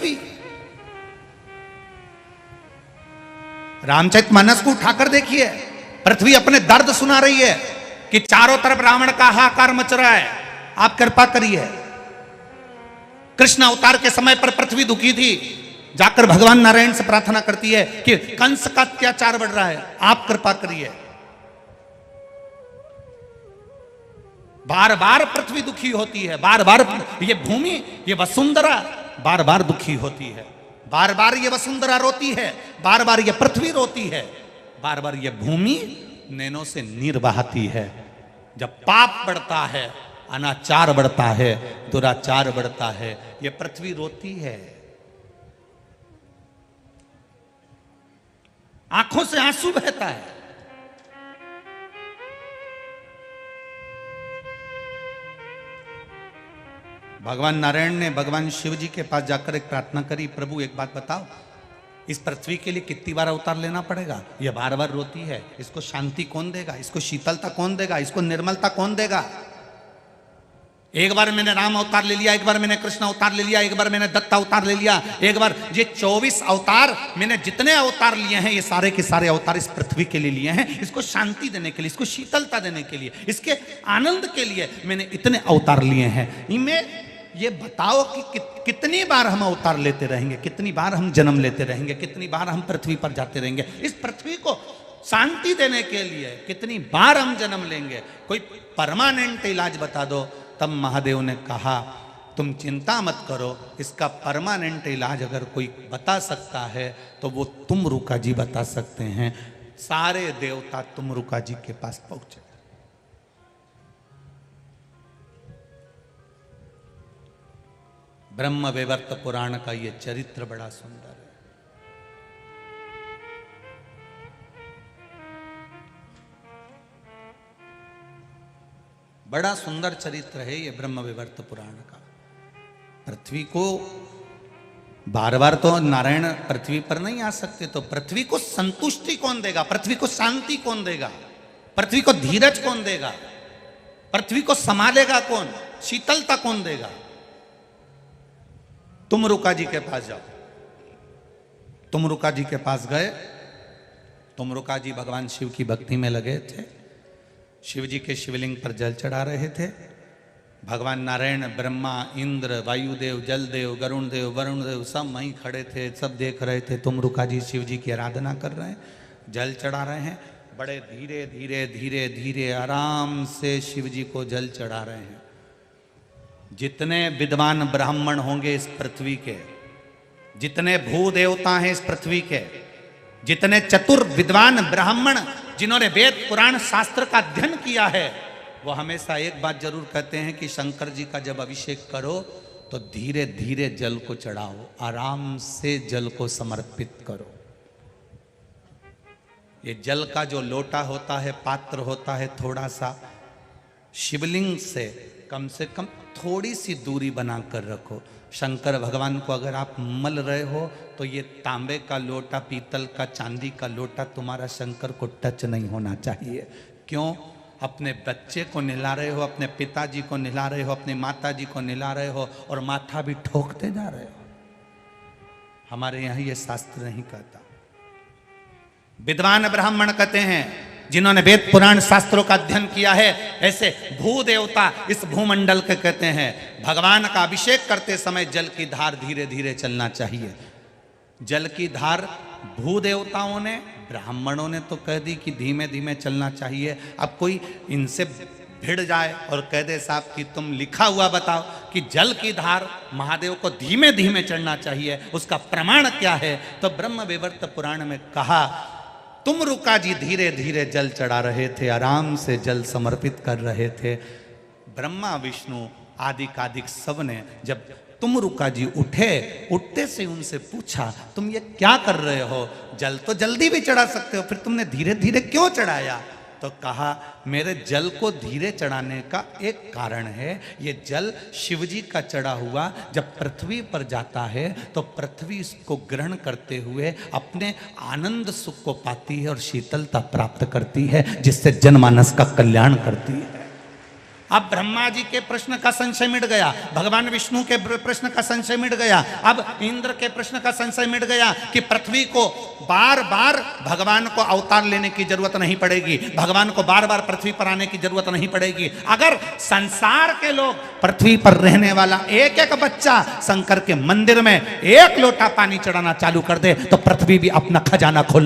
पृथ्वी। रामचरितमानस को उठाकर देखिए, पृथ्वी अपने दर्द सुना रही है कि चारों तरफ रावण का हाहाकार मच रहा है, आप कृपा करिए। कृष्ण अवतार के समय पर पृथ्वी दुखी थी, जाकर भगवान नारायण से प्रार्थना करती है कि कंस का अत्याचार बढ़ रहा है, आप कृपा करिए। बार बार पृथ्वी दुखी होती है, बार बार ये भूमि, ये वसुंधरा बार बार दुखी होती है, बार बार ये वसुंधरा रोती है, बार बार ये पृथ्वी रोती है, बार बार ये भूमि नैनों से नीर बहाती है। जब पाप बढ़ता है, अनाचार बढ़ता है, दुराचार बढ़ता है, ये पृथ्वी रोती है। आंखों से आंसू बहता है। भगवान नारायण ने भगवान शिव जी के पास जाकर एक प्रार्थना करी, प्रभु एक बात बताओ, इस पृथ्वी के लिए कितनी बार अवतार लेना पड़ेगा? यह बार बार रोती है, इसको शांति कौन देगा? इसको शीतलता कौन देगा? इसको निर्मलता कौन देगा? एक बार मैंने राम अवतार ले लिया, एक बार मैंने कृष्ण अवतार ले लिया, एक बार मैंने दत्त अवतार ले लिया, एक बार ये 24 अवतार मैंने जितने अवतार लिए हैं, ये सारे के सारे अवतार इस पृथ्वी के लिए लिए हैं, इसको शांति देने के लिए, इसको शीतलता देने के लिए, इसके आनंद के लिए मैंने इतने अवतार लिए हैं। इनमें ये बताओ कि कितनी बार हम अवतार लेते रहेंगे, कितनी बार हम जन्म लेते रहेंगे, कितनी बार हम पृथ्वी पर जाते रहेंगे, इस पृथ्वी को शांति देने के लिए कितनी बार हम जन्म लेंगे? कोई परमानेंट इलाज बता दो। तब महादेव ने कहा, तुम चिंता मत करो, इसका परमानेंट इलाज अगर कोई बता सकता है तो वो तुमरुका जी बता सकते हैं। सारे देवता तुमरुका जी के पास पहुंचे। ब्रह्म वैवर्त पुराण का ये चरित्र बड़ा सुंदर है। बड़ा सुंदर चरित्र है ये ब्रह्म वैवर्त पुराण का। पृथ्वी को बार बार तो नारायण पृथ्वी पर नहीं आ सकते, तो पृथ्वी को संतुष्टि कौन देगा? पृथ्वी को शांति कौन देगा? पृथ्वी को धीरज कौन देगा? पृथ्वी को संभालेगा कौन? शीतलता कौन देगा? तुमरुका जी के पास जाओ। तुमरुका जी के पास गए। तुमरुका जी भगवान शिव की भक्ति में लगे थे। शिव जी के शिवलिंग पर जल चढ़ा रहे थे। भगवान नारायण, ब्रह्मा, इंद्र, वायुदेव, जलदेव, गरुण देव, वरुण देव सब वहीं खड़े थे, सब देख रहे थे। तुमरुका जी शिव जी की आराधना कर रहे हैं, जल चढ़ा रहे हैं। बड़े धीरे धीरे धीरे धीरे आराम से शिव जी को जल चढ़ा रहे हैं। जितने विद्वान ब्राह्मण होंगे इस पृथ्वी के, जितने भू देवता हैं इस पृथ्वी के, जितने चतुर विद्वान ब्राह्मण जिन्होंने वेद पुराण शास्त्र का अध्ययन किया है, वो हमेशा एक बात जरूर कहते हैं कि शंकर जी का जब अभिषेक करो तो धीरे धीरे जल को चढ़ाओ, आराम से जल को समर्पित करो। ये जल का जो लोटा होता है, पात्र होता है, थोड़ा सा शिवलिंग से कम थोड़ी सी दूरी बनाकर रखो। शंकर भगवान को अगर आप मल रहे हो तो ये तांबे का लोटा, पीतल का, चांदी का लोटा तुम्हारा शंकर को टच नहीं होना चाहिए। क्यों? अपने बच्चे को नहला रहे हो, अपने पिताजी को नहला रहे हो, अपनी माताजी को नहला रहे हो और माथा भी ठोकते जा रहे हो। हमारे यहाँ ये शास्त्र नहीं कहता। विद्वान ब्राह्मण कहते हैं, जिन्होंने वेद पुराण शास्त्रों का अध्ययन किया है, ऐसे भू देवता इस भूमंडल के कहते हैं, भगवान का अभिषेक करते समय जल की धार धीरे धीरे चलना चाहिए। जल की धार भू देवताओं ने, ब्राह्मणों ने तो कह दी कि धीमे धीमे चलना चाहिए। अब कोई इनसे भिड़ जाए और कह दे साहब कि तुम लिखा हुआ बताओ कि जल की धार महादेव को धीमे धीमे चढ़ना चाहिए, उसका प्रमाण क्या है? तो ब्रह्म वैवर्त पुराण में कहा, तुमरुका जी धीरे धीरे जल चढ़ा रहे थे, आराम से जल समर्पित कर रहे थे। ब्रह्मा, विष्णु आदि कादिक सब ने जब तुमरुका जी उठे, उठते से उनसे पूछा, तुम ये क्या कर रहे हो? जल तो जल्दी भी चढ़ा सकते हो, फिर तुमने धीरे धीरे क्यों चढ़ाया? तो कहा, मेरे जल को धीरे चढ़ाने का एक कारण है, ये जल शिवजी का चढ़ा हुआ जब पृथ्वी पर जाता है तो पृथ्वी इसको ग्रहण करते हुए अपने आनंद सुख को पाती है और शीतलता प्राप्त करती है, जिससे जनमानस का कल्याण करती है। अब ब्रह्मा जी के प्रश्न का संशय मिट गया, भगवान विष्णु के प्रश्न का संशय मिट गया, अब इंद्र के प्रश्न का संशय मिट गया कि पृथ्वी को बार बार भगवान को अवतार लेने की जरूरत नहीं पड़ेगी, भगवान को बार बार पृथ्वी पर आने की जरूरत नहीं पड़ेगी। अगर संसार के लोग पृथ्वी पर रहने वाला एक एक बच्चा शंकर के मंदिर में एक लोटा पानी चढ़ाना चालू कर दे तो पृथ्वी भी अपना खजाना खोलना